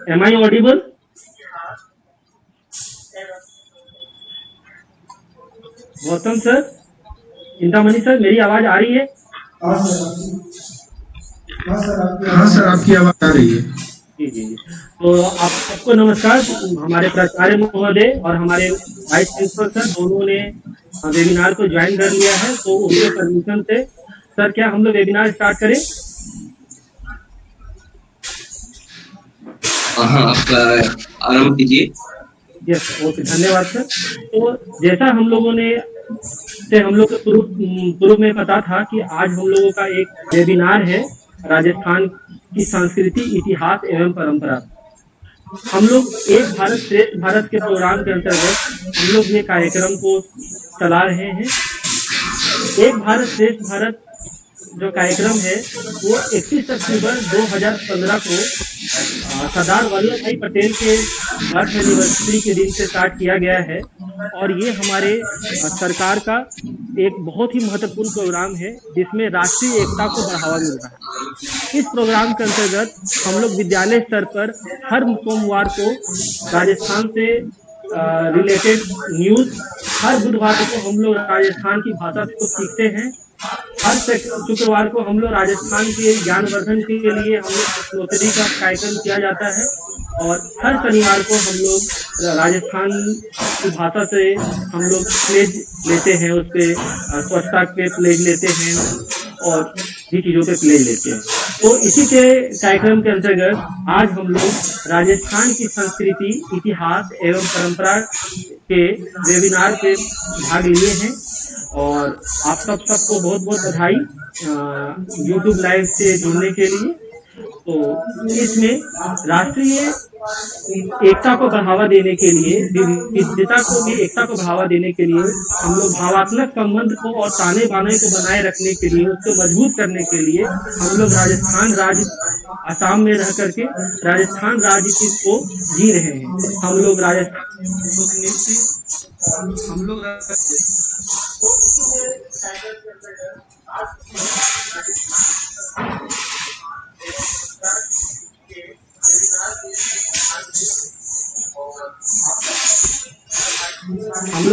Am I audible? Gautam sir, Chintamani sir, मेरी आवाज आ रही है? हाँ सर, आपकी आवाज आ रही है। जी जी जी। तो आप सबको नमस्कार। हमारे प्राचार्य महोदय और हमारे वाइस प्रिंसिपल सर दोनों ने वेबिनार को ज्वाइन कर लिया है, तो उनके परमिशन से सर क्या हम लोग वेबिनार स्टार्ट करें? हाँ, आप आरंभ कीजिए। यस, ओके, धन्यवाद सर। तो जैसा हम लोगों ने हम लोग को पूर्व में पता था कि आज हम लोगों का एक वेबिनार है, राजस्थान की संस्कृति, इतिहास एवं परंपरा। हम लोग एक भारत श्रेष्ठ भारत के प्रोग्राम के अंतर्गत हम लोग ये कार्यक्रम को चला रहे हैं। एक भारत श्रेष्ठ भारत जो कार्यक्रम है वो 31 अक्टूबर 2015 को सरदार वल्लभ भाई पटेल के बर्थ एनिवर्सरी के दिन से स्टार्ट किया गया है, और ये हमारे सरकार का एक बहुत ही महत्वपूर्ण प्रोग्राम है जिसमें राष्ट्रीय एकता को बढ़ावा मिल रहा है। इस प्रोग्राम के अंतर्गत हम लोग विद्यालय स्तर पर हर सोमवार को राजस्थान से रिलेटेड न्यूज, हर बुधवार को हम लोग राजस्थान की भाषा को सीखते हैं, हर शुक्रवार को हम लोग राजस्थान के ज्ञानवर्धन के लिए हम लोग प्रश्नोत्तरी का कार्यक्रम किया जाता है, और हर शनिवार को हम लोग राजस्थान की भाषा से हम लोग प्लेज लेते हैं, उस पर स्वच्छता पे प्लेज लेते हैं और भी चीज़ों पे प्लेज लेते हैं। तो इसी के कार्यक्रम के अंतर्गत आज हम लोग राजस्थान की संस्कृति, इतिहास एवं परंपरा के वेबिनार पे भाग लिए हैं, और आप सबको बहुत बहुत बधाई यूट्यूब लाइव से जुड़ने के लिए। तो इसमें राष्ट्रीय एकता को बढ़ावा देने के लिए, विविधता को भी एकता को बढ़ावा देने के लिए, हम लोग भावात्मक संबंध को और ताने बाने को बनाए रखने के लिए, उसको मजबूत करने के लिए हम लोग राजस्थान राज्य असम में रह करके राजस्थान राज्य को जी रहे हैं। हम लोग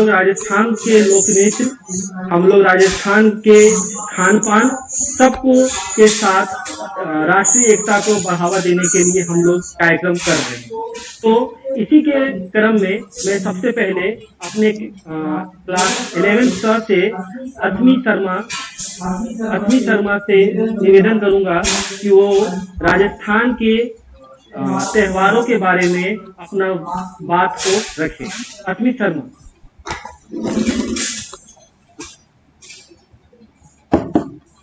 राजस्थान के लोक नृत्य, हम लोग राजस्थान के खान पान सबको के साथ राष्ट्रीय एकता को बढ़ावा देने के लिए हम लोग कार्यक्रम कर रहे हैं। तो इसी के क्रम में मैं सबसे पहले अपने क्लास 11th से अथमी शर्मा से निवेदन करूंगा कि वो राजस्थान के त्योहारों के बारे में अपना बात को रखें। अथमी शर्मा।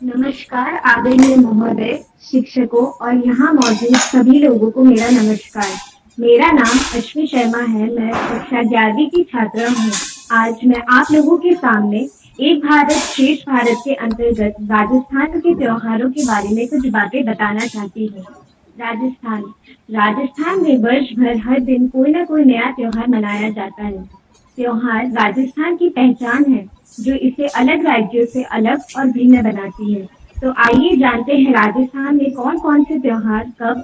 नमस्कार आदरणीय महोदय, शिक्षकों और यहाँ मौजूद सभी लोगों को मेरा नमस्कार। मेरा नाम अश्विनी शर्मा है। मैं कक्षा 11वीं की छात्रा हूँ। आज मैं आप लोगों के सामने एक भारत श्रेष्ठ भारत के अंतर्गत राजस्थान के त्योहारों के बारे में कुछ बातें बताना चाहती हूँ। राजस्थान में वर्ष भर हर दिन कोई न कोई नया त्योहार मनाया जाता है। त्योहार राजस्थान की पहचान है जो इसे अलग राज्यों से अलग और भिन्न बनाती है। तो आइए जानते हैं राजस्थान में कौन कौन से त्योहार कब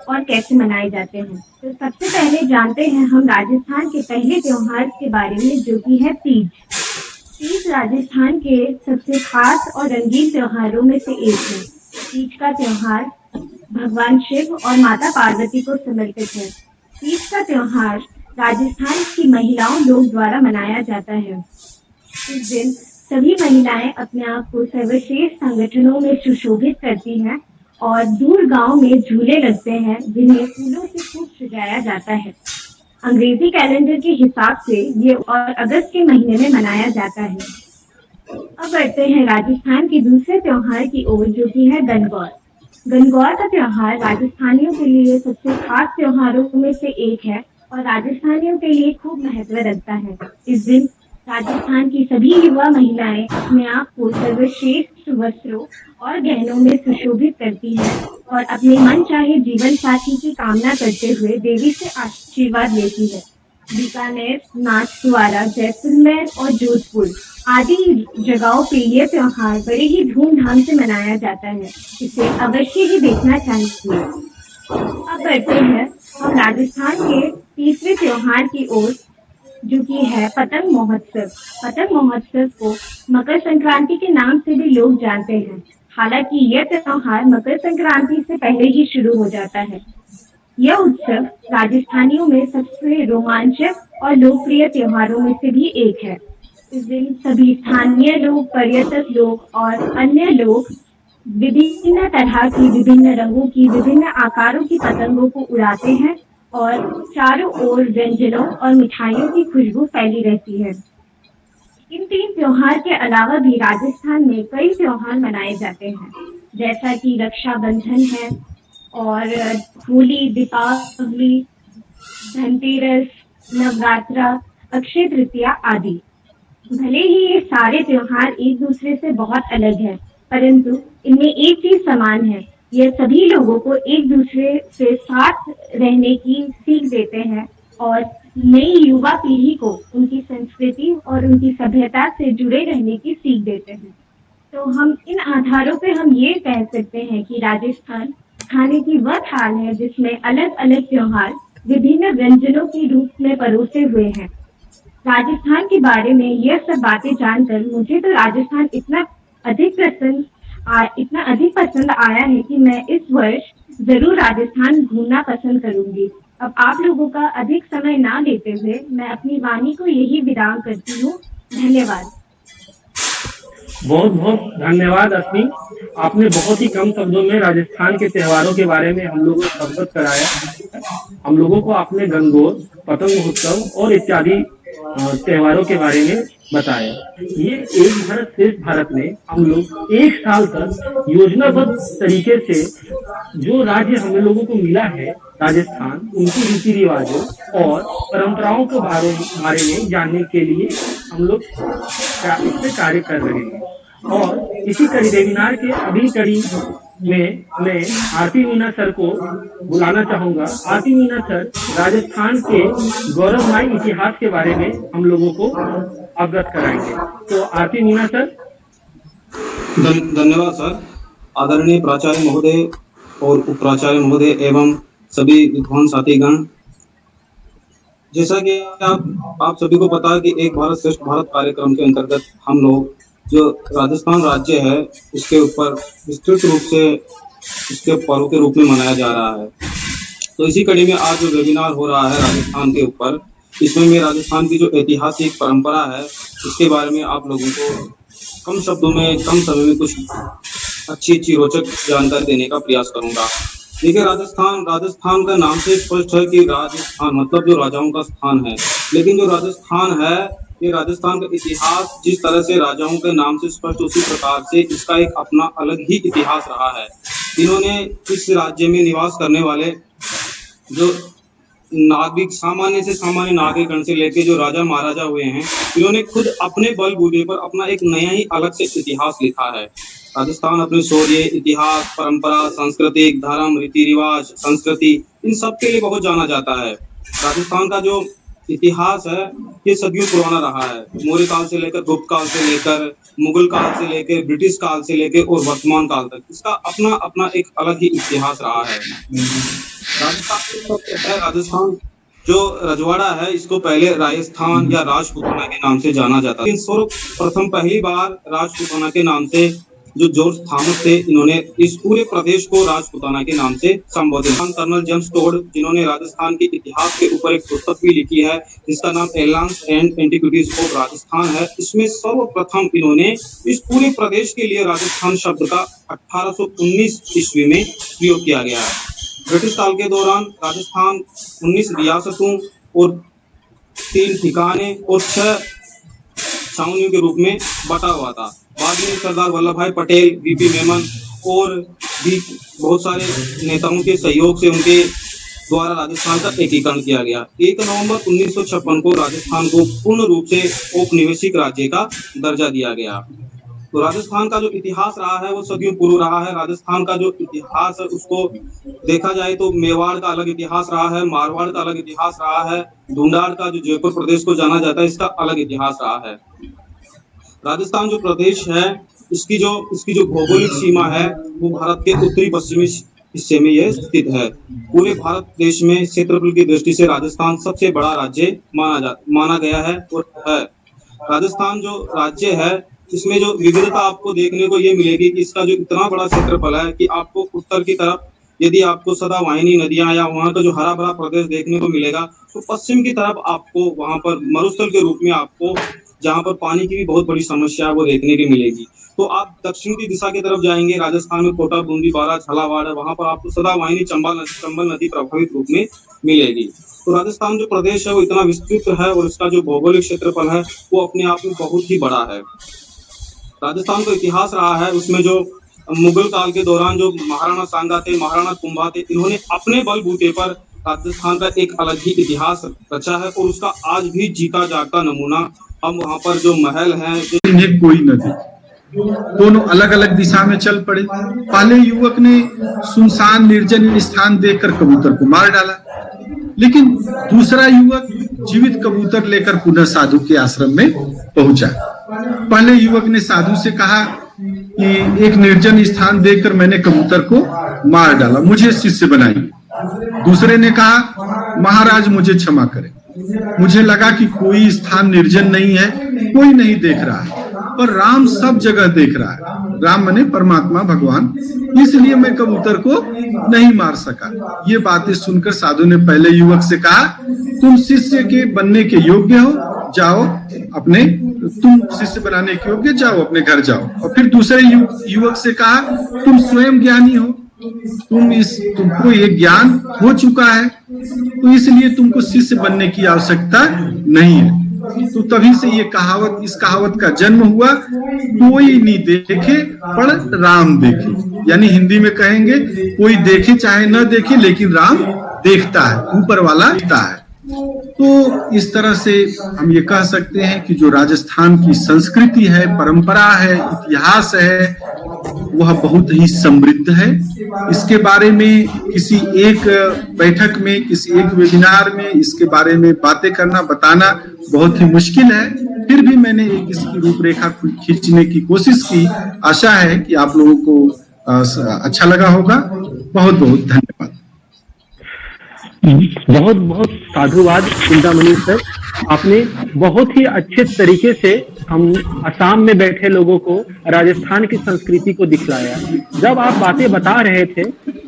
और कैसे मनाए जाते हैं। तो सबसे पहले जानते हैं हम राजस्थान के पहले त्योहार के बारे में, जो कि है तीज। तीज राजस्थान के सबसे खास और रंगीन त्योहारों में से एक है। तीज का त्योहार भगवान शिव और माता पार्वती को समर्पित है। तीज का त्योहार राजस्थान की महिलाओं लोग द्वारा मनाया जाता है। इस दिन सभी महिलाएं अपने आप को सर्वश्रेष्ठ संगठनों में सुशोभित करती हैं और दूर गांव में झूले लगते हैं जिन्हें फूलों से खूब सजाया जाता है। अंग्रेजी कैलेंडर के हिसाब से ये और अगस्त के महीने में मनाया जाता है। अब बढ़ते हैं राजस्थान के दूसरे त्योहार की ओर, जो कि है गणगौर। गणगौर का त्योहार राजस्थानियों के लिए सबसे खास त्योहारों में से एक है और राजस्थानियों के लिए खूब महत्व रखता है। इस दिन राजस्थान की सभी युवा महिलाएं अपने आप को सर्वश्रेष्ठ वस्त्रों और गहनों में सुशोभित करती हैं और अपने मन चाहे जीवन साथी की कामना करते हुए देवी से आशीर्वाद लेती है। बीकानेर, नाथद्वारा, जैसलमेर और जोधपुर आदि जगहों पे ये त्योहार बड़े ही धूमधाम से मनाया जाता है। इसे अवश्य ही देखना चाहिए। अब बढ़ते हैं हम राजस्थान के तीसरे त्योहार की ओर, जो कि है पतंग महोत्सव। पतंग महोत्सव को मकर संक्रांति के नाम से भी लोग जानते हैं। हालांकि यह त्योहार मकर संक्रांति से पहले ही शुरू हो जाता है। यह उत्सव राजस्थानियों में सबसे रोमांचक और लोकप्रिय त्योहारों में से भी एक है। इस दिन सभी स्थानीय लोग, पर्यटक लोग और अन्य लोग विभिन्न तरह की, विभिन्न रंगों की, विभिन्न आकारों की पतंगों को उड़ाते हैं और चारों ओर व्यंजनों और मिठाइयों की खुशबू फैली रहती है। इन तीन त्योहार के अलावा भी राजस्थान में कई त्योहार मनाए जाते हैं, जैसा कि रक्षाबंधन है और होली, दीपावली, धनतेरस, नवरात्रा, अक्षय तृतीया आदि। भले ही ये सारे त्योहार एक दूसरे से बहुत अलग हैं, परंतु इनमें एक चीज समान है। ये सभी लोगों को एक दूसरे से साथ रहने की सीख देते हैं और नई युवा पीढ़ी को उनकी संस्कृति और उनकी सभ्यता से जुड़े रहने की सीख देते हैं। तो हम इन आधारों पे हम ये कह सकते हैं कि राजस्थान खाने की वह थाल है जिसमें अलग अलग त्योहार विभिन्न व्यंजनों के रूप में परोसे हुए हैं। राजस्थान के बारे में यह सब बातें जानकर मुझे तो राजस्थान इतना अधिक पसंद आया है कि मैं इस वर्ष जरूर राजस्थान घूमना पसंद करूंगी। अब आप लोगों का अधिक समय ना लेते हुए मैं अपनी वाणी को यही विराम करती हूँ। धन्यवाद। बहुत बहुत धन्यवाद अस्मी। आपने बहुत ही कम शब्दों में राजस्थान के त्योहारों के बारे में हम लोगों को अवगत कराया। हम लोगों को आपने गंगोर, पतंग महोत्सव और इत्यादि त्योहारों के बारे में बताया। ये एक भारत श्रेष्ठ भारत में हम लोग एक साल तक योजनाबद्ध तरीके से जो राज्य हम लोगों को मिला है राजस्थान, उनकी रीति रिवाजों और परंपराओं के बारे में जानने के लिए हम लोग इस पे कार्य कर रहे हैं। और इसी कड़ी वेबिनार के अगली कड़ी में मैं आरती मीना सर को बुलाना चाहूंगा। आरती मीना सर राजस्थान के गौरवमय इतिहास के बारे में हम लोगों को अवगत कराएंगे। तो आरती मीना सर। धन्यवाद सर। आदरणीय प्राचार्य महोदय और उप प्राचार्य महोदय एवं सभी विद्वान साथीगण, जैसा कि आप सभी को पता है कि एक भारत श्रेष्ठ भारत कार्यक्रम के अंतर्गत हम लोग जो राजस्थान राज्य है उसके ऊपर विस्तृत रूप से इसके पर्व के रूप में मनाया जा रहा है। तो इसी कड़ी में आज जो वेबिनार हो रहा है राजस्थान के ऊपर, इसमें मैं राजस्थान की जो ऐतिहासिक परंपरा है इसके बारे में आप लोगों को कम शब्दों में, कम समय में कुछ अच्छी रोचक जानकारी देने का प्रयास करूंगा। देखिए, राजस्थान का नाम से स्पष्ट है कि राजस्थान मतलब जो राजाओं का स्थान है, लेकिन जो राजस्थान है ये राजस्थान का इतिहास जिस तरह से राजाओं के नाम से स्पष्ट, उसी प्रकार से इसका एक अपना अलग ही इतिहास रहा है। इन्होंने इस राज्य में निवास करने वाले जो नागरिक, सामान्य से सामान्य नागरिकगण से लेके जो राजा महाराजा हुए हैं, इन्होंने खुद अपने बलबूते पर अपना एक नया ही अलग से इतिहास लिखा है। राजस्थान अपने शौर्य, इतिहास, परंपरा, सांस्कृतिक, धर्म, रीति रिवाज, संस्कृति, इन सब के लिए बहुत जाना जाता है। राजस्थान का जो इतिहास है ये सदियों पुराना रहा है। मौर्य काल से लेकर, गुप्त काल से लेकर, मुगल काल से लेकर, ब्रिटिश काल से लेकर और वर्तमान काल तक इसका अपना अपना एक अलग ही इतिहास रहा है। राजस्थान जो रजवाड़ा है इसको पहले राजस्थान या राजपूताना के नाम से जाना जाता है। सर्वप्रथम पहली बार राजपूताना के नाम से जो जॉर्ज थॉमस थे, इन्होंने इस पूरे प्रदेश को राजपूताना के नाम से संबोधित। कर्नल जेम्स टोड, जिन्होंने राजस्थान के इतिहास के ऊपर एक पुस्तक भी लिखी है जिसका नाम एलांस एंड एंटिक्विटीज ऑफ राजस्थान है, इसमें सर्वप्रथम इन्होंने इस पूरे प्रदेश के लिए राजस्थान शब्द का 1819 ईस्वी में प्रयोग किया गया है। ब्रिटिश काल के दौरान राजस्थान 19 रियासतों और 3 ठिकाने और 6 छावनियों के रूप में बटा हुआ था। बाद में सरदार वल्लभ भाई पटेल, वीपी मेमन और भी बहुत सारे नेताओं के सहयोग से उनके द्वारा राजस्थान का एकीकरण किया गया। 1 नवंबर 1956 को राजस्थान को पूर्ण रूप से औपनिवेशिक राज्य का दर्जा दिया गया। तो राजस्थान का जो इतिहास रहा है वो सदियों पूर्व रहा है। राजस्थान का जो इतिहास है उसको देखा जाए तो मेवाड़ का अलग इतिहास रहा है, मारवाड़ का अलग इतिहास रहा है, ढूंढाड़ का जो जयपुर प्रदेश को जाना जाता है इसका अलग इतिहास रहा है। राजस्थान जो प्रदेश है इसकी जो भौगोलिक सीमा है वो भारत के उत्तरी पश्चिमी हिस्से में यह स्थित है। पूरे भारत देश में क्षेत्रफल की दृष्टि से राजस्थान सबसे बड़ा राज्य माना गया है और है। राजस्थान जो राज्य है इसमें जो विविधता आपको देखने को ये मिलेगी कि इसका जो इतना बड़ा क्षेत्रफल है कि आपको उत्तर की तरफ यदि आपको सदावाहिनी नदियां या वहां का जो हरा भरा प्रदेश देखने को मिलेगा, तो पश्चिम की तरफ आपको वहां पर मरुस्थल के रूप में आपको जहां पर पानी की भी बहुत बड़ी समस्या है वो देखने की मिलेगी। तो आप दक्षिण की दिशा की तरफ जाएंगे, राजस्थान में कोटा, बूंदी, बारां, झालावाड़ है, वहां पर आपको सदावाहिनी चंबल नदी प्रभावित रूप में मिलेगी। तो राजस्थान जो प्रदेश है वो इतना विस्तृत है और इसका जो भौगोलिक क्षेत्रफल है वो अपने आप में बहुत ही बड़ा है। राजस्थान का इतिहास रहा है, उसमें जो मुगल काल के दौरान जो महाराणा सांगा थे, महाराणा कुंभा थे, इन्होंने अपने बलबूते पर राजस्थान का एक अलग ही इतिहास रचा है और उसका आज भी जीता जागता नमूना हम वहाँ पर जो महल हैं इन्हें कोई न देखे। दोनों अलग अलग दिशा में चल पड़े। पहले युवक ने सुनसान निर्जन स्थान देखकर कबूतर को मार डाला, लेकिन दूसरा युवक जीवित कबूतर लेकर पुनः साधु के आश्रम में पहुंचा। पहले युवक ने साधु से कहा कि एक निर्जन स्थान देखकर मैंने कबूतर को मार डाला, मुझे शिष्य बनाइए। दूसरे ने कहा महाराज मुझे क्षमा करें, मुझे लगा कि कोई स्थान निर्जन नहीं है, कोई नहीं देख रहा है, पर राम सब जगह देख रहा है। राम माने परमात्मा भगवान, इसलिए मैं कबूतर को नहीं मार सका। ये बातें सुनकर साधु ने पहले युवक से कहा तुम शिष्य के बनने के योग्य हो, जाओ अपने, तुम शिष्य बनाने के योग्य, जाओ अपने घर जाओ। और फिर दूसरे युवक से कहा तुम स्वयं ज्ञानी हो, तुमको ये ज्ञान हो चुका है, तो इसलिए तुमको शिष्य बनने की आवश्यकता नहीं है। तो तभी से ये कहावत, इस कहावत का जन्म हुआ, कोई नहीं देखे पर राम देखे। यानी हिंदी में कहेंगे कोई देखे चाहे न देखे, लेकिन राम देखता है, ऊपर वाला देखता है। तो इस तरह से हम ये कह सकते हैं कि जो राजस्थान की संस्कृति है, परंपरा है, इतिहास है, वह बहुत ही समृद्ध है। इसके बारे में किसी एक बैठक में, किसी एक वेबिनार में इसके बारे में बातें करना, बताना बहुत ही मुश्किल है। फिर भी मैंने एक इसकी रूपरेखा खींचने की कोशिश की। आशा है कि आप लोगों को अच्छा लगा होगा। बहुत बहुत धन्यवाद। बहुत बहुत साधुवाद चिंतामणि सर, आपने बहुत ही अच्छे तरीके से हम असम में बैठे लोगों को राजस्थान की संस्कृति को दिखलाया। जब आप बातें बता रहे थे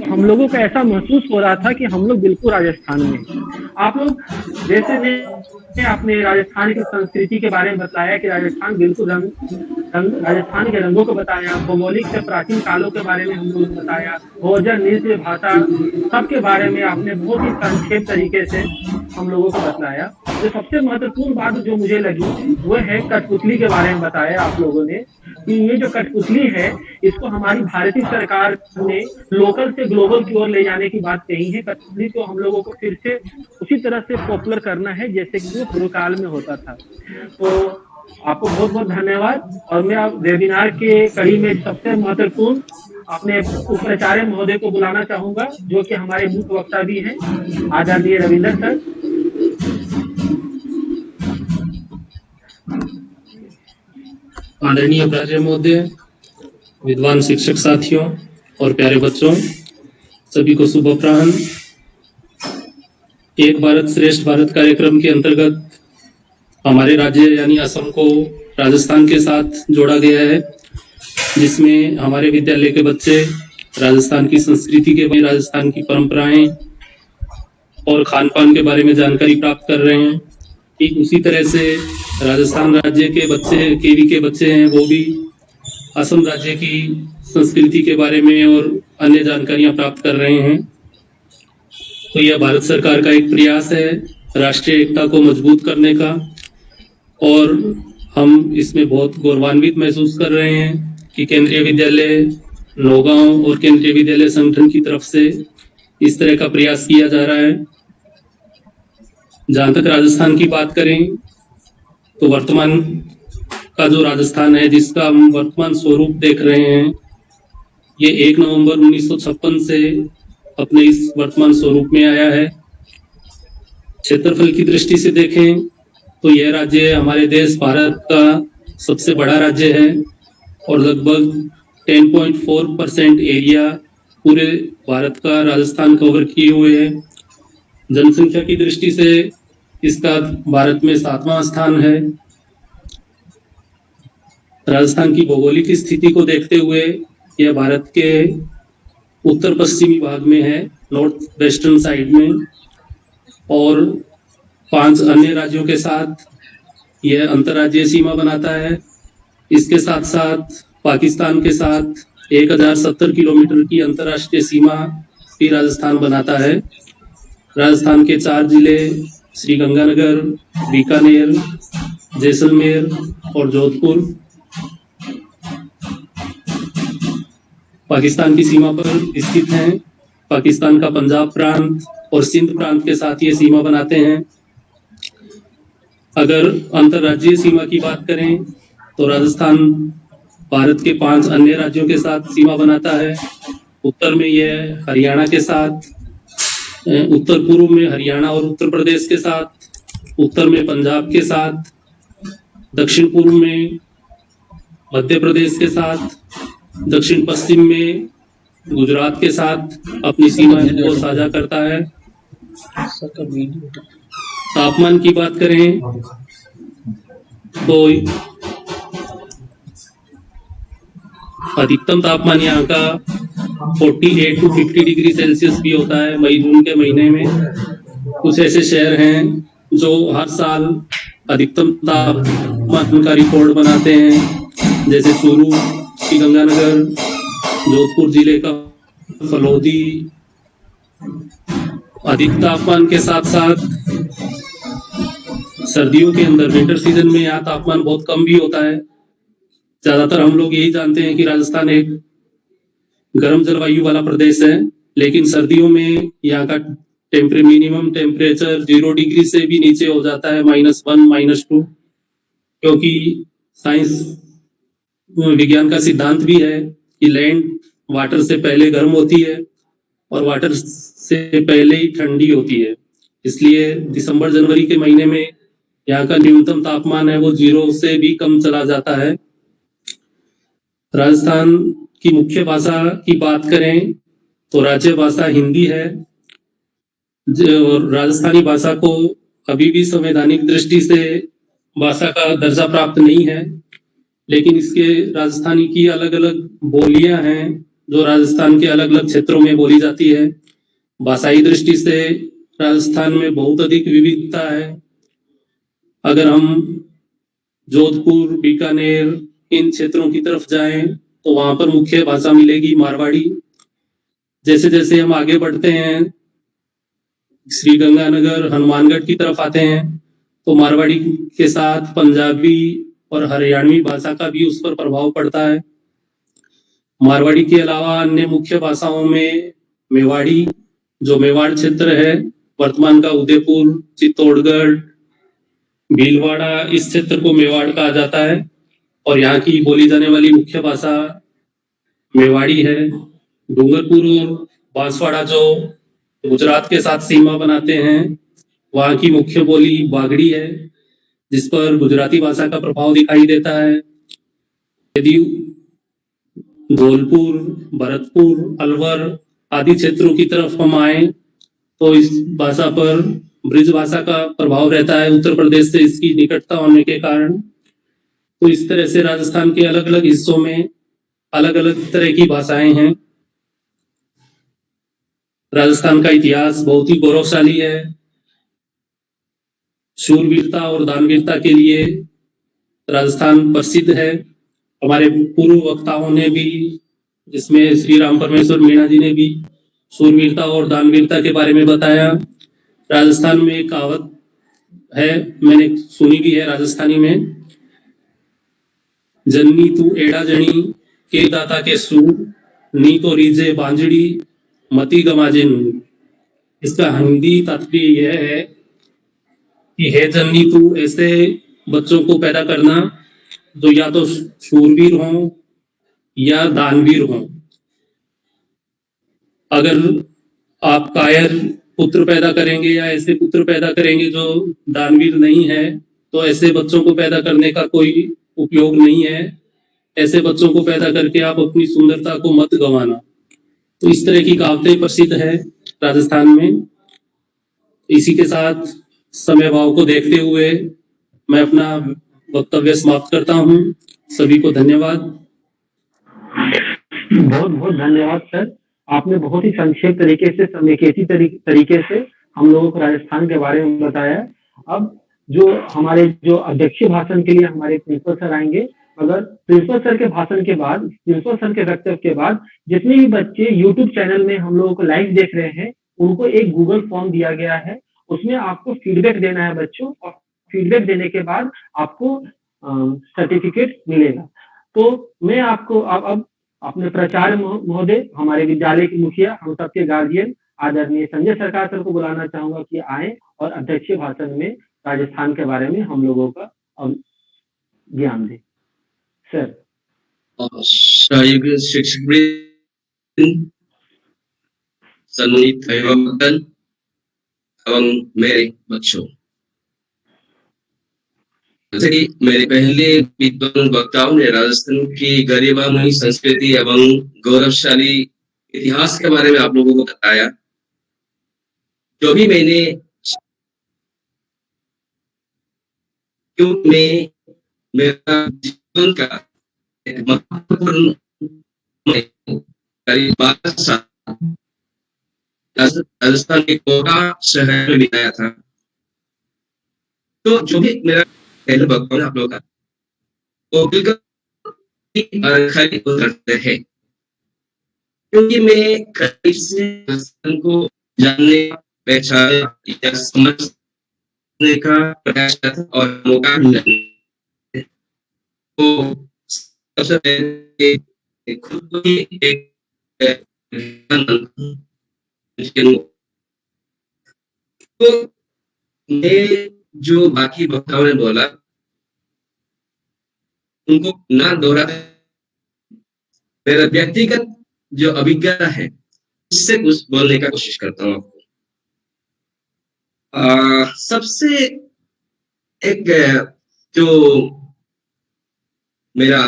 हम लोगों को ऐसा महसूस हो रहा था कि हम लोग बिल्कुल राजस्थान में। आप लोग जैसे ने अपने राजस्थान की संस्कृति के बारे में बताया कि राजस्थान बिल्कुल राजस्थान के रंगों को बताया, भौगोलिक से प्राचीन कालों के बारे में हम लोग बताया, भोजन, नृत्य, भाषा सबके बारे में आपने बहुत ही संक्षेप तरीके से हम लोगों को बताया। जो सबसे महत्वपूर्ण बात जो मुझे लगी वो है कठपुतली के बारे में बताया आप लोगों ने कि ये जो कठपुतली है इसको हमारी भारतीय सरकार ने लोकल से ग्लोबल की ओर ले जाने की बात कही है। कठपुतली को हम लोगों को फिर से उसी तरह से पॉपुलर करना है जैसे कि वो पूर्व काल में होता था। तो आपको बहुत बहुत धन्यवाद। और मैं अब वेबिनार के कड़ी में सबसे महत्वपूर्ण अपने उपाचार्य महोदय को बुलाना चाहूंगा जो कि हमारे मुख्य वक्ता भी हैं, आदरणीय रविंद्र सर। आदरणीय प्राचार्य महोदय, विद्वान शिक्षक साथियों और प्यारे बच्चों, सभी को शुभ अपराह्न। एक भारत श्रेष्ठ भारत कार्यक्रम के अंतर्गत हमारे राज्य यानी असम को राजस्थान के साथ जोड़ा गया है, जिसमें हमारे विद्यालय के बच्चे राजस्थान की संस्कृति के बारे में, राजस्थान की परंपराएं और खान पान के बारे में जानकारी प्राप्त कर रहे हैं। ठीक उसी तरह से राजस्थान राज्य के बच्चे, केवी के बच्चे हैं, वो भी असम राज्य की संस्कृति के बारे में और अन्य जानकारियां प्राप्त कर रहे हैं। तो यह भारत सरकार का एक प्रयास है राष्ट्रीय एकता को मजबूत करने का, और हम इसमें बहुत गौरवान्वित महसूस कर रहे हैं कि केंद्रीय विद्यालय नौगांव और केंद्रीय विद्यालय संगठन की तरफ से इस तरह का प्रयास किया जा रहा है। जहां तक राजस्थान की बात करें तो वर्तमान का जो राजस्थान है, जिसका हम वर्तमान स्वरूप देख रहे हैं, ये 1 नवंबर 1956 से अपने इस वर्तमान स्वरूप में आया है। क्षेत्रफल की दृष्टि से देखें तो यह राज्य हमारे देश भारत का सबसे बड़ा राज्य है और लगभग 10.4% एरिया पूरे भारत का राजस्थान कवर किए हुए है। जनसंख्या की दृष्टि से इसका भारत में 7वां स्थान है। राजस्थान की भौगोलिक स्थिति को देखते हुए यह भारत के उत्तर पश्चिमी भाग में है, नॉर्थ वेस्टर्न साइड में, और 5 अन्य राज्यों के साथ यह अंतर्राज्यीय सीमा बनाता है। इसके साथ साथ पाकिस्तान के साथ 1070 किलोमीटर की अंतर्राष्ट्रीय सीमा भी राजस्थान बनाता है। राजस्थान के 4 जिले श्रीगंगानगर, बीकानेर, जैसलमेर और जोधपुर पाकिस्तान की सीमा पर स्थित हैं। पाकिस्तान का पंजाब प्रांत और सिंध प्रांत के साथ ये सीमा बनाते हैं। अगर अंतर्राज्यीय सीमा की बात करें तो राजस्थान भारत के 5 अन्य राज्यों के साथ सीमा बनाता है। उत्तर में यह हरियाणा के साथ, उत्तर पूर्व में हरियाणा और उत्तर प्रदेश के साथ, उत्तर में पंजाब के साथ, दक्षिण पूर्व में मध्य प्रदेश के साथ, दक्षिण पश्चिम में गुजरात के साथ अपनी सीमा को साझा करता है। तापमान की बात करें तो अधिकतम तापमान यहाँ का 48 to 50 डिग्री सेल्सियस भी होता है मई जून के महीने में। कुछ ऐसे शहर हैं जो हर साल अधिकतम तापमान का रिकॉर्ड बनाते हैं, जैसे चूरू, श्रीगंगानगर, जोधपुर जिले का फलोदी। अधिक तापमान के साथ साथ सर्दियों के अंदर, विंटर सीजन में यहाँ तापमान बहुत कम भी होता है। ज्यादातर हम लोग यही जानते हैं कि राजस्थान एक गर्म जलवायु वाला प्रदेश है, लेकिन सर्दियों में यहाँ का मिनिमम टेम्परेचर 0 डिग्री से भी नीचे हो जाता है, -1, -2, क्योंकि साइंस विज्ञान का सिद्धांत भी है कि लैंड वाटर से पहले गर्म होती है और वाटर से पहले ही ठंडी होती है। इसलिए दिसंबर जनवरी के महीने में यहाँ का न्यूनतम तापमान है वो 0 से भी कम चला जाता है। राजस्थान की मुख्य भाषा की बात करें तो राज्य भाषा हिंदी है। राजस्थानी भाषा को अभी भी संवैधानिक दृष्टि से भाषा का दर्जा प्राप्त नहीं है, लेकिन इसके राजस्थानी की अलग अलग बोलियां हैं जो राजस्थान के अलग अलग क्षेत्रों में बोली जाती है। भाषाई दृष्टि से राजस्थान में बहुत अधिक विविधता है। अगर हम जोधपुर, बीकानेर इन क्षेत्रों की तरफ जाएं तो वहां पर मुख्य भाषा मिलेगी मारवाड़ी। जैसे जैसे हम आगे बढ़ते हैं, श्रीगंगानगर, हनुमानगढ़ की तरफ आते हैं, तो मारवाड़ी के साथ पंजाबी और हरियाणवी भाषा का भी उस पर प्रभाव पड़ता है। मारवाड़ी के अलावा अन्य मुख्य भाषाओं में मेवाड़ी, जो मेवाड़ क्षेत्र है, वर्तमान का उदयपुर, चित्तौड़गढ़, भीलवाड़ा, इस क्षेत्र को मेवाड़ कहा जाता है और यहाँ की बोली जाने वाली मुख्य भाषा मेवाड़ी है। डूंगरपुर और बांसवाड़ा जो गुजरात के साथ सीमा बनाते हैं, वहाँ की मुख्य बोली बागड़ी है, जिस पर गुजराती भाषा का प्रभाव दिखाई देता है। यदि धौलपुर, भरतपुर, अलवर आदि क्षेत्रों की तरफ हम आए तो इस भाषा पर ब्रिज भाषा का प्रभाव रहता है, उत्तर प्रदेश से इसकी निकटता होने के कारण। तो इस तरह से राजस्थान के अलग अलग हिस्सों में अलग अलग तरह की भाषाएं हैं। राजस्थान का इतिहास बहुत ही गौरवशाली है। शूरवीरता और दानवीरता के लिए राजस्थान प्रसिद्ध है। हमारे पूर्व वक्ताओं ने भी, जिसमें श्री राम परमेश्वर मीणा जी ने भी शूरवीरता और दानवीरता के बारे में बताया। राजस्थान में एक कहावत है, मैंने सुनी भी है राजस्थानी में, जन्नी तू एड़ा जणी के दाता के सूर, नी तो रीजे बांजड़ी मती गमाजिन। इसका हिंदी तात्पर्य यह है कि हे जन्नी, तू ऐसे बच्चों को पैदा करना जो या तो शूरवीर हों या दानवीर हों। अगर आप कायर पुत्र पैदा करेंगे या ऐसे पुत्र पैदा करेंगे जो दानवीर नहीं है, तो ऐसे बच्चों को पैदा करने का कोई उपयोग नहीं है। ऐसे बच्चों को पैदा करके आप अपनी सुंदरता को मत गंवाना। तो इस तरह की कहावतें प्रसिद्ध है राजस्थान में। इसी के साथ समय भाव को देखते हुए मैं अपना वक्तव्य समाप्त करता हूँ। सभी को धन्यवाद। बहुत बहुत धन्यवाद सर। आपने बहुत ही संक्षेप तरीके से, समेकित तरीके से हम लोगों को राजस्थान के बारे में बताया। अब जो हमारे जो अध्यक्षीय भाषण के लिए हमारे प्रिंसिपल सर आएंगे, मगर प्रिंसिपल सर के भाषण के बाद, प्रिंसिपल सर के वक्तव्य के बाद जितने भी बच्चे यूट्यूब चैनल में हम लोगों को लाइव देख रहे हैं, उनको एक गूगल फॉर्म दिया गया है। उसमें आपको फीडबैक देना है बच्चों, और फीडबैक देने के बाद आपको सर्टिफिकेट मिलेगा। तो मैं आपको अब अपने प्राचार्य महोदय, हमारे विद्यालय के मुखिया, हम सबके गार्जियन आदरणीय संजय सरकार सर को बुलाना चाहूंगा कि आए और अध्यक्षीय भाषण में राजस्थान के बारे में हम लोगों का ज्ञान दें। सर। सहयोगी शिक्षकवृंद, सम्मानित अभिभावकगण एवं मेरे बच्चों, जैसे कि मेरे पहले विद्वान वक्ताओं ने राजस्थान की गरिमामयी संस्कृति एवं गौरवशाली इतिहास के बारे में आप लोगों को बताया, जो भी मैंने मेरा जीवन का एक महत्वपूर्ण करीब 12 साल राजस्थान के कोटा शहर में बिताया था। तो जो भी मेरा पहले वक्तव्य है आप लोगों का, वो बिल्कुल खरी उतरते हैं, क्योंकि मैं करीब से राजस्थान को जानने, पहचानने या समझने का प्रयास किया था और मौका मिला। तो सबसे पहले खुद को ही एक तो मैं जो बाकी वक्ताओं ने बोला उनको ना दोहरा, मेरा व्यक्तिगत जो अभिज्ञता है उससे कुछ बोलने का कोशिश करता हूँ आपको। सबसे एक जो मेरा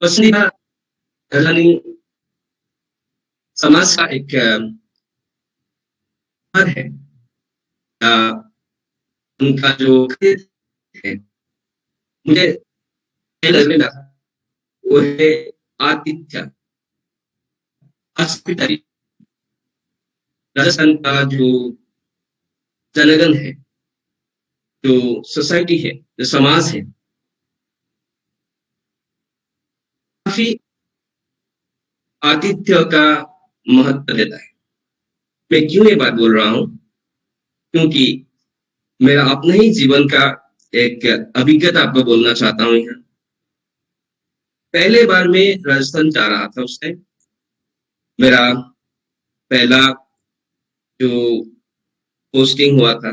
पसंदीदा कहानी समाज का एक है, उनका जो है मुझे लगने लगा वो है आतिथ्य हॉस्पिटैलिटी। राजस्थान का जो जनगण है, जो सोसाइटी है, जो समाज है, काफी आतिथ्य का महत्व देता है। मैं क्यों ये बात बोल रहा हूं? क्योंकि मेरा अपने ही जीवन का एक अभिज्ञता आपको बोलना चाहता हूं। यहाँ पहले बार मैं राजस्थान जा रहा था, उस टाइम मेरा पहला जो पोस्टिंग हुआ था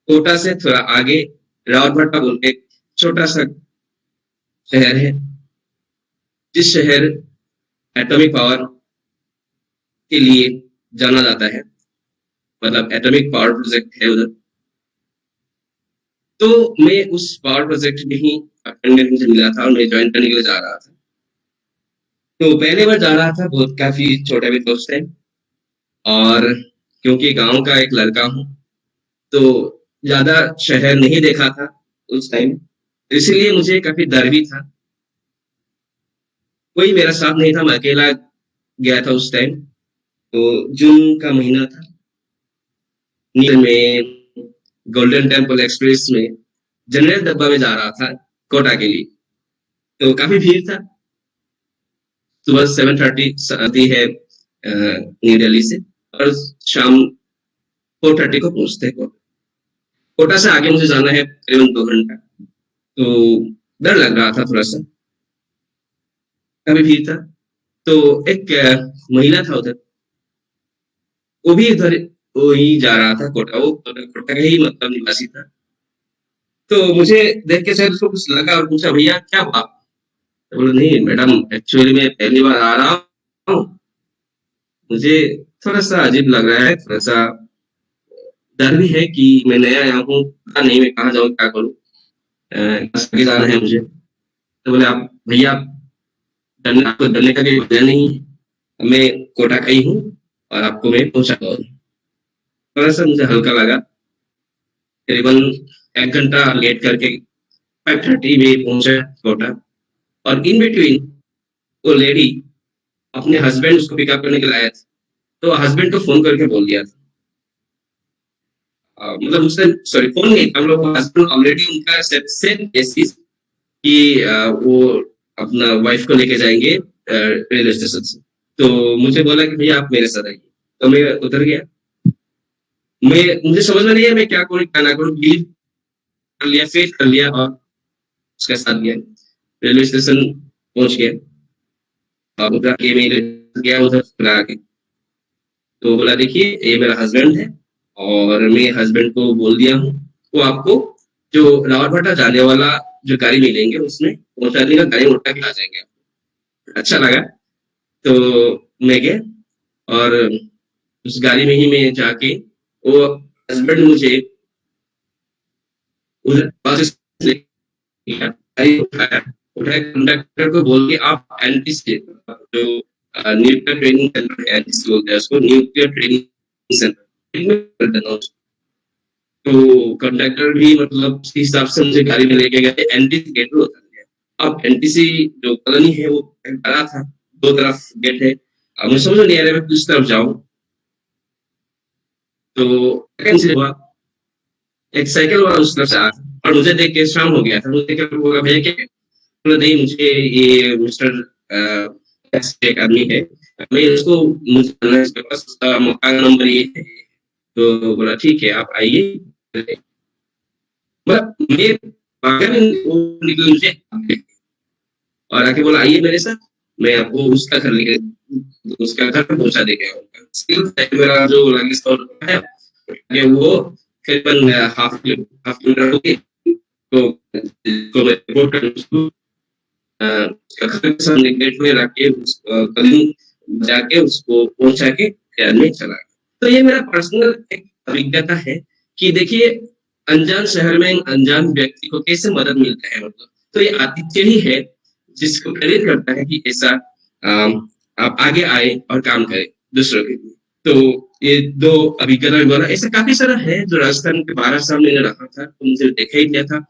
कोटा से थोड़ा आगे रावतभाटा बोल के एक छोटा सा शहर है, जिस शहर एटॉमिक पावर के लिए जाना जाता है, मतलब एटॉमिक पावर प्रोजेक्ट है उधर। तो मैं उस पावर प्रोजेक्ट में ही अटेंडेंट मुझे मिला था और मैं ज्वाइन करने के लिए जा रहा था। तो पहले बार जा रहा था, बहुत काफी छोटे भी दोस्त थे, और क्योंकि गांव का एक लड़का हूँ तो ज्यादा शहर नहीं देखा था उस टाइम, इसलिए मुझे काफी डर भी था। कोई मेरा साथ नहीं था, मैं अकेला गया था उस टाइम। तो जून का महीना था, नील में गोल्डन टेम्पल एक्सप्रेस में जनरल डब्बा में जा रहा था कोटा के लिए। तो काफी भीड़ था। सुबह 7:30 आती है न्यू दिल्ली से, और शाम 4:30 को पहुंचते हैं कोटा से आगे मुझे जाना है करीबन 2 घंटा। तो डर लग रहा था थोड़ा सा, काफी भीड़ था। तो एक महिला था उधर, वो भी इधर वो ही जा रहा था कोटा, वो कोटा का ही मतलब निवासी था। तो मुझे देख के शायद उसको कुछ लगा और पूछा, भैया क्या हुआ? तो बोला, नहीं मैडम, एक्चुअली मैं पहली बार आ रहा हूँ, मुझे थोड़ा सा अजीब लग रहा है, थोड़ा सा डर भी है कि मैं नया आया हूँ, पता नहीं मैं कहाँ जाऊँ, क्या करूँ, आगे जाना है मुझे। तो बोले, आप भैया आपको डरने का कोई वजह नहीं है। मैं कोटा का ही हूँ और आपको मैं पहुंचाता हूँ। थोड़ा सा मुझे हल्का लगा, करीबन 1 घंटा लेट करके 5:30 में पहुंचा कोटा, और इन बिटवीन वो लेडी अपने हस्बैंड उसको पिकअप करने के लिए आया था, तो हस्बैंड को फोन करके बोल दिया था, मतलब उसने सॉरी फोन नहीं, हम लोग हस्बैंड ऑलरेडी उनका सेट बेसिस कि वो अपना वाइफ को लेके जाएंगे रेलवे स्टेशन से। तो मुझे बोला कि भैया आप मेरे साथ आइए, तो मैं उतर गया। मुझे समझ में नहीं है मैं क्या करूँ क्या ना करूँ, बिलीव कर लिया, फेथ कर लिया और उसके साथ गया। रेलवे स्टेशन पहुंच गया, उधर के मैं गया उधर बुला के, तो बोला देखिए ये मेरा हस्बैंड है और मैं हस्बैंड को बोल दिया हूँ, वो आपको जो रावतभाटा जाने वाला जो गाड़ी मिलेंगे उसमें पहुंचा देगा, गाड़ी उठा के आ जाएंगे। अच्छा लगा, तो मैं गया और उस गाड़ी में ही मैं जाके वो हस्बैंड मुझे उधर बस से उठाया कंडक्टर को बोल के आप एनटीसी जो न्यूक्लियर ट्रेनिंग सेंटर एनटीसी बोलते हैं उसको, न्यूक्लियर ट्रेनिंग सेंटर। तो कंडक्टर भी मतलब उस हिसाब से मुझे गाड़ी में लेके गए, एनटीसी गेट पे उतार दिया। अब एनटीसी जो कॉलोनी है वो बड़ा था, 2 तरफ गेट है, अब मुझे समझ नहीं आ रहा मैं किस तरफ जाऊं। तो हुआ एक साइकिल वाला उस तरफ से आ और मुझे देख के शाम हो गया था, मुझे क्या बोला भैया क्या, नहीं मुझे ये मिस्टर एक आदमी है, मैं इसको मुझे इसके पास मकान नंबर ये है, तो बोला ठीक है आप आइए। निकल मुझे और आके बोला आइए मेरे साथ, मैं आपको उसका घर पहुंचा देगा। मेरा जो लगेज है वो करीबन हाफ किलोमीटर होगी, तो सामने गेट में रख के जाके उसको पहुंचा के में चला गया। तो ये मेरा पर्सनल एक अभिज्ञता है कि देखिए अनजान शहर में अनजान व्यक्ति को कैसे मदद मिलता है, मतलब तो ये आतिथ्य ही है जिसको प्रेरित करता है कि ऐसा आप आगे आए और काम करें दूसरों के लिए। तो ये 2 अभिज्ञता बोला, ऐसा काफी सारा है जो राजस्थान के 12 साल मैंने रखा था, तो मुझे देखा ही दिया था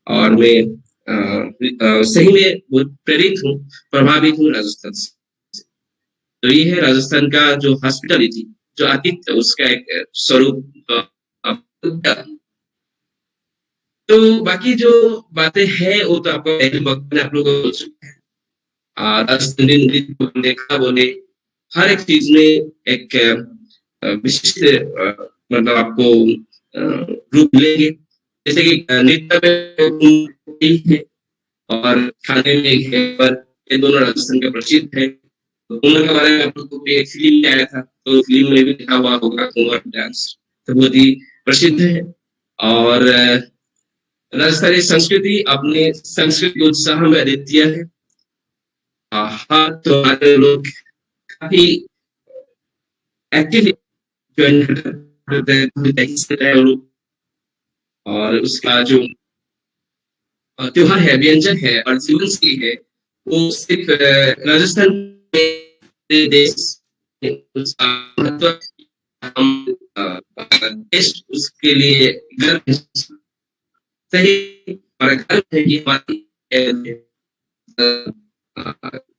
और मैं सही में बहुत प्रेरित हूँ, प्रभावित हूँ राजस्थान से। तो ये है राजस्थान का जो हॉस्पिटलिटी, जो आतिथ्य, उसका एक स्वरूप। तो बाकी जो बातें हैं वो तो आपको पहले वक्त में आप लोगों को बोल चुका है। राजस्थान देखा बोले हर एक चीज में एक विशिष्ट मतलब आपको रूप मिलेंगे, जैसे कि नृत्य में है और खाने में है, पर ये दोनों राजस्थान के प्रसिद्ध है। दोनों के बारे में आप लोगों को एक फिल्म में आया था, तो फिल्म में भी लिखा हुआ होगा घूमर डांस, तो बहुत ही प्रसिद्ध है। और राजस्थानी संस्कृति अपने संस्कृति उत्साह में अद्वितीय है। हाँ, तो हमारे लोग काफी एक्टिव और उसका जो त्योहार है, व्यंजन है और जीवन शैली है, वो सिर्फ राजस्थान देश हम देश उसके लिए गर्व सही और गर्व है कि हमारी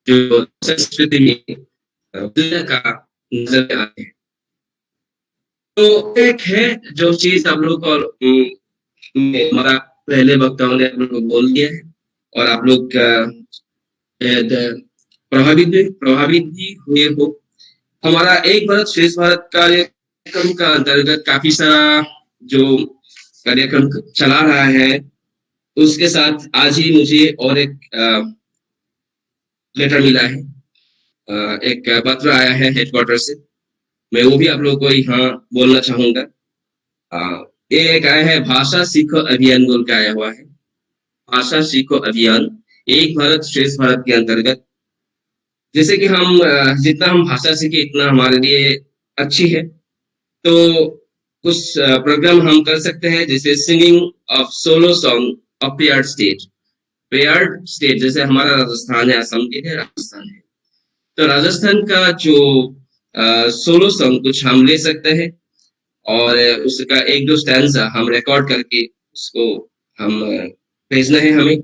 जो संस्कृति में दुनिया का नजर आते हैं। तो एक है जो चीज आप लोग और हमारा पहले वक्ताओं ने आप लोग को बोल दिया है और आप लोग प्रभावित भी हुए हो। हमारा एक भारत श्रेष्ठ भारत कार्यक्रम का अंतर्गत काफी सारा जो कार्यक्रम चला रहा है, उसके साथ आज ही मुझे और एक लेटर मिला है, एक पत्र आया है हेडक्वार्टर से, मैं वो भी आप लोगों को यहाँ बोलना चाहूंगा। ये एक आया है भाषा सीखो अभियान बोल के आया हुआ है, भाषा सीखो अभियान एक भारत श्रेष्ठ भारत के अंतर्गत। जैसे कि हम जितना हम भाषा सीखे इतना हमारे लिए अच्छी है, तो कुछ प्रोग्राम हम कर सकते हैं, जैसे singing of solo song of the art stage. Paired state जैसे हमारा राजस्थान है, असम के लिए राजस्थान है, तो राजस्थान का जो सोलो सॉन्ग कुछ हम ले सकते हैं और उसका एक दो स्टैंजा हम रिकॉर्ड करके उसको हम भेजना है हमें।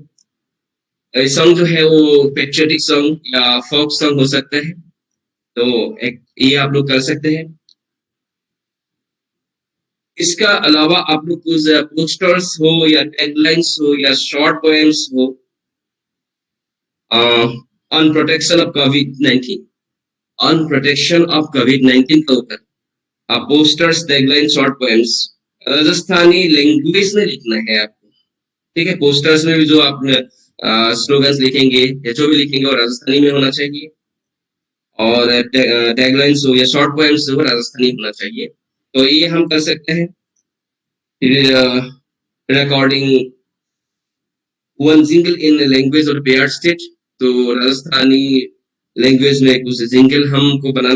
सॉन्ग जो है वो पेट्रियोटिक सॉन्ग या फोक सॉन्ग हो सकता है, तो एक ये आप लोग कर सकते हैं। इसका अलावा आप लोग कुछ पोस्टर्स हो या टैगलाइंस हो या शॉर्ट पोएम्स हो ऑन प्रोटेक्शन ऑफ कोविड-19 के ऊपर आप posters, tagline, short poems Rajasthani language में लिखना है आपको, ठीक है। पोस्टर्स में भी जो आप स्लोगन्स लिखेंगे या जो भी लिखेंगे वो राजस्थानी में होना चाहिए, और टैगलाइंस हो या शॉर्ट पोएम्स हो राजस्थानी होना चाहिए। तो ये हम कर सकते हैं। Recording one jingle in language और पेयर्ड स्टेट, तो राजस्थानी लैंग्वेज में कुछ जिंगल हमको बनाना